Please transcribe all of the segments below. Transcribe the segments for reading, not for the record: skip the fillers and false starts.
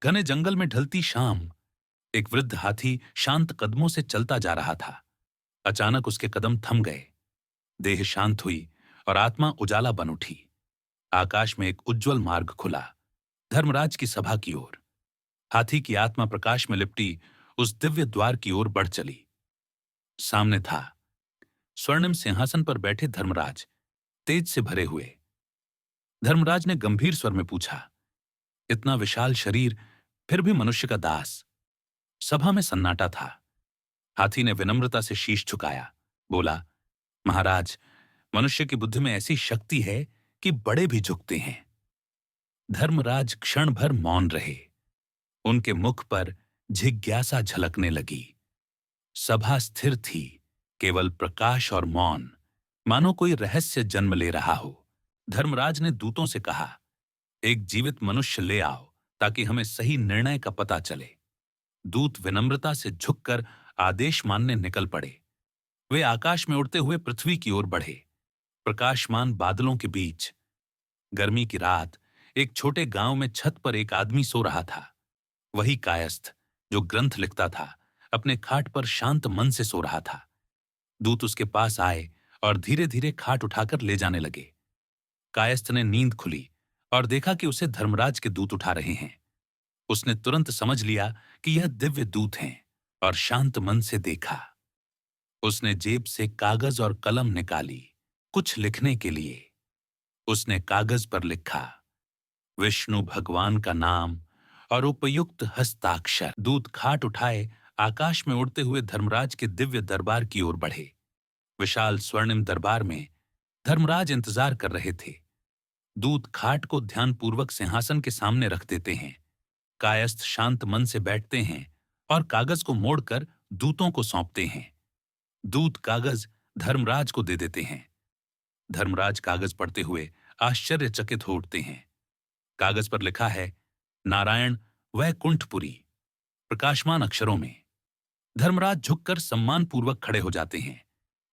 घने जंगल में ढलती शाम एक वृद्ध हाथी शांत कदमों से चलता जा रहा था। अचानक उसके कदम थम गए, देह शांत हुई और आत्मा उजाला बन उठी। आकाश में एक उज्जवल मार्ग खुला, धर्मराज की सभा की ओर। हाथी की आत्मा प्रकाश में लिपटी उस दिव्य द्वार की ओर बढ़ चली। सामने था स्वर्णिम सिंहासन पर बैठे धर्मराज, तेज से भरे हुए। धर्मराज ने गंभीर स्वर में पूछा, इतना विशाल शरीर, फिर भी मनुष्य का दास। सभा में सन्नाटा था। हाथी ने विनम्रता से शीश झुकाया, बोला, महाराज, मनुष्य की बुद्धि में ऐसी शक्ति है कि बड़े भी झुकते हैं। धर्मराज क्षण भर मौन रहे। उनके मुख पर जिज्ञासा झलकने लगी। सभा स्थिर थी, केवल प्रकाश और मौन, मानो कोई रहस्य जन्म ले रहा हो। धर्मराज ने दूतों से कहा, एक जीवित मनुष्य ले आओ ताकि हमें सही निर्णय का पता चले। दूत विनम्रता से झुककर आदेश मानने निकल पड़े। वे आकाश में उड़ते हुए पृथ्वी की ओर बढ़े। प्रकाशमान बादलों के बीच गर्मी की रात, एक छोटे गांव में छत पर एक आदमी सो रहा था। वही कायस्थ जो ग्रंथ लिखता था, अपने खाट पर शांत मन से सो रहा था। दूत उसके पास आए और धीरे धीरे खाट उठाकर ले जाने लगे। कायस्थ ने नींद खुली और देखा कि उसे धर्मराज के दूत उठा रहे हैं। उसने तुरंत समझ लिया कि यह दिव्य दूत हैं और शांत मन से देखा। उसने जेब से कागज और कलम निकाली, कुछ लिखने के लिए। उसने कागज पर लिखा, विष्णु भगवान का नाम और उपयुक्त हस्ताक्षर। दूत खाट उठाए आकाश में उड़ते हुए धर्मराज के दिव्य दरबार की ओर बढ़े। विशाल स्वर्णिम दरबार में धर्मराज इंतजार कर रहे थे। दूत खाट को ध्यानपूर्वक सिंहासन के सामने रख देते हैं। कायस्थ शांत मन से बैठते हैं और कागज को मोड़कर दूतों को सौंपते हैं। दूत कागज धर्मराज को दे देते हैं। धर्मराज कागज पढ़ते हुए आश्चर्यचकित हो उठते हैं। कागज पर लिखा है, नारायण वैकुंठपुरी, प्रकाशमान अक्षरों में। धर्मराज झुककर सम्मानपूर्वक खड़े हो जाते हैं।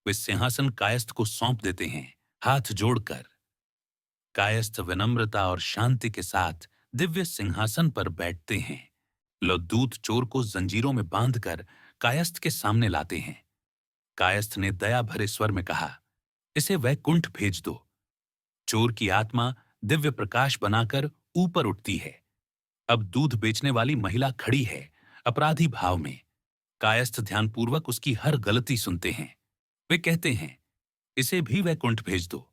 वे सिंहासन कायस्थ को सौंप देते हैं, हाथ जोड़कर। कायस्थ विनम्रता और शांति के साथ दिव्य सिंहासन पर बैठते हैं। लो दूत चोर को जंजीरों में बांधकर कायस्थ के सामने लाते हैं। कायस्थ ने दया भरे स्वर में कहा, इसे वैकुंठ भेज दो। चोर की आत्मा दिव्य प्रकाश बनाकर ऊपर उठती है। अब दूध बेचने वाली महिला खड़ी है, अपराधी भाव में। कायस्थ ध्यानपूर्वक उसकी हर गलती सुनते हैं। वे कहते हैं, इसे भी वैकुंठ भेज दो।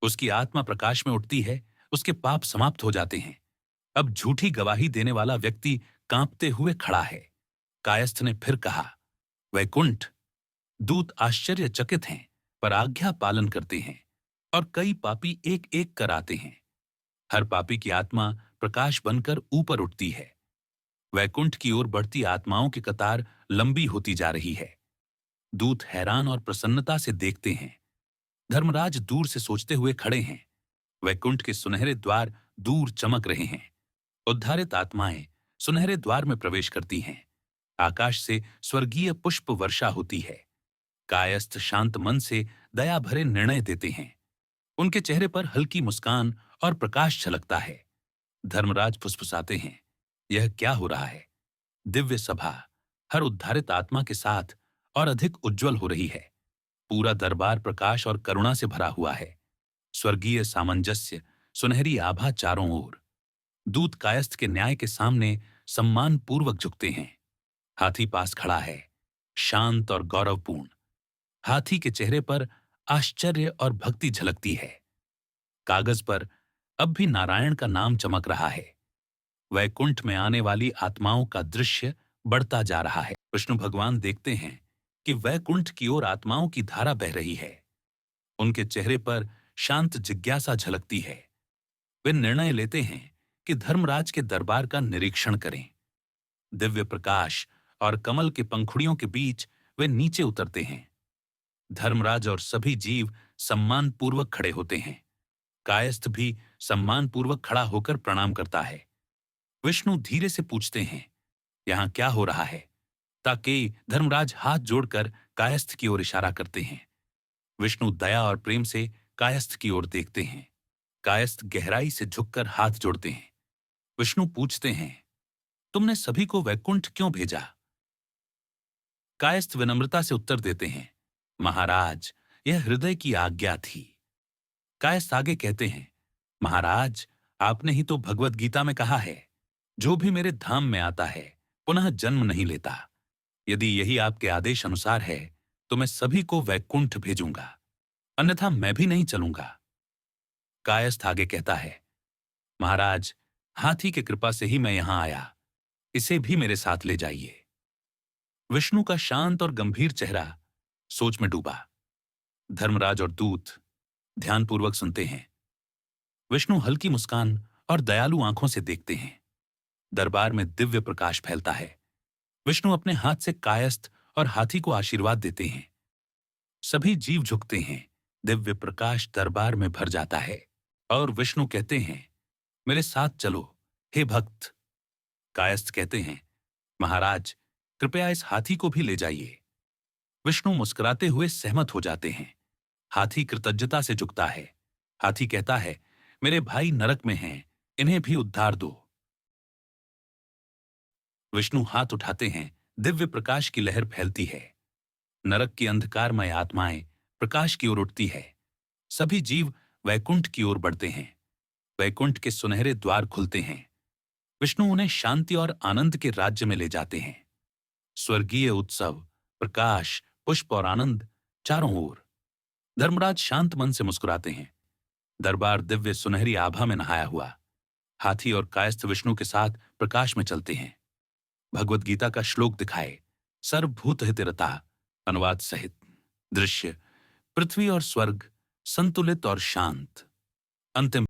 उसकी आत्मा प्रकाश में उठती है, उसके पाप समाप्त हो जाते हैं। अब झूठी गवाही देने वाला व्यक्ति कांपते हुए खड़ा है। कायस्थ ने फिर कहा, वैकुंठ। दूत आश्चर्यचकित हैं, पर आज्ञा पालन करते हैं और कई पापी एक एक कर आते हैं। हर पापी की आत्मा प्रकाश बनकर ऊपर उठती है। वैकुंठ की ओर बढ़ती आत्माओं की कतार लंबी होती जा रही है। दूत हैरान और प्रसन्नता से देखते हैं। धर्मराज दूर से सोचते हुए खड़े हैं। वैकुंठ के सुनहरे द्वार दूर चमक रहे हैं। उद्धारित आत्माएं सुनहरे द्वार में प्रवेश करती हैं। आकाश से स्वर्गीय पुष्प वर्षा होती है। कायस्थ शांत मन से दया भरे निर्णय देते हैं। उनके चेहरे पर हल्की मुस्कान और प्रकाश झलकता है। धर्मराज फुसफुसाते हैं, यह क्या हो रहा है? दिव्य सभा हर उद्धारित आत्मा के साथ और अधिक उज्जवल हो रही है। पूरा दरबार प्रकाश और करुणा से भरा हुआ है। स्वर्गीय सामंजस्य, सुनहरी आभा चारों ओर। दूत कायस्थ के न्याय के सामने सम्मान पूर्वक झुकते हैं। हाथी पास खड़ा है, शांत और गौरवपूर्ण। हाथी के चेहरे पर आश्चर्य और भक्ति झलकती है। कागज पर अब भी नारायण का नाम चमक रहा है। वैकुंठ में आने वाली आत्माओं का दृश्य बढ़ता जा रहा है। विष्णु भगवान देखते हैं कि वैकुंठ की ओर आत्माओं की धारा बह रही है। उनके चेहरे पर शांत जिज्ञासा झलकती है। वे निर्णय लेते हैं कि धर्मराज के दरबार का निरीक्षण करें। दिव्य प्रकाश और कमल के पंखुड़ियों के बीच वे नीचे उतरते हैं। धर्मराज और सभी जीव सम्मानपूर्वक खड़े होते हैं। कायस्थ भी सम्मानपूर्वक खड़ा होकर प्रणाम करता है। विष्णु धीरे से पूछते हैं, यहां क्या हो रहा है? ताकि धर्मराज हाथ जोड़कर कायस्थ की ओर इशारा करते हैं। विष्णु दया और प्रेम से कायस्थ की ओर देखते हैं। कायस्थ गहराई से झुककर हाथ जोड़ते हैं। विष्णु पूछते हैं, तुमने सभी को वैकुंठ क्यों भेजा? कायस्थ विनम्रता से उत्तर देते हैं, महाराज, यह हृदय की आज्ञा थी। कायस्थ आगे कहते हैं, महाराज, आपने ही तो भगवत गीता में कहा है, जो भी मेरे धाम में आता है पुनः जन्म नहीं लेता। यदि यही आपके आदेश अनुसार है तो मैं सभी को वैकुंठ भेजूंगा, अन्यथा मैं भी नहीं चलूंगा। कायस्थ आगे कहता है, महाराज, हाथी की कृपा से ही मैं यहां आया, इसे भी मेरे साथ ले जाइए। विष्णु का शांत और गंभीर चेहरा सोच में डूबा। धर्मराज और दूत ध्यानपूर्वक सुनते हैं। विष्णु हल्की मुस्कान और दयालु आंखों से देखते हैं। दरबार में दिव्य प्रकाश फैलता है। विष्णु अपने हाथ से कायस्थ और हाथी को आशीर्वाद देते हैं। सभी जीव झुकते हैं। दिव्य प्रकाश दरबार में भर जाता है और विष्णु कहते हैं, मेरे साथ चलो, हे भक्त। कायस्थ कहते हैं, महाराज, कृपया इस हाथी को भी ले जाइए। विष्णु मुस्कुराते हुए सहमत हो जाते हैं। हाथी कृतज्ञता से झुकता है। हाथी कहता है, मेरे भाई नरक में हैं, इन्हें भी उद्धार दो। विष्णु हाथ उठाते हैं। दिव्य प्रकाश की लहर फैलती है। नरक की अंधकारमय आत्माएं प्रकाश की ओर उठती है। सभी जीव वैकुंठ की ओर बढ़ते हैं। वैकुंठ के सुनहरे द्वार खुलते हैं। विष्णु उन्हें शांति और आनंद के राज्य में ले जाते हैं। स्वर्गीय उत्सव, प्रकाश, पुष्प और आनंद चारों ओर। धर्मराज शांत मन से मुस्कुराते हैं। दरबार दिव्य सुनहरी आभा में नहाया हुआ। हाथी और कायस्थ विष्णु के साथ प्रकाश में चलते हैं। भगवत गीता का श्लोक दिखाए, सर्वभूत हितरता अनुवाद सहित। दृश्य, पृथ्वी और स्वर्ग संतुलित और शांत। अंतिम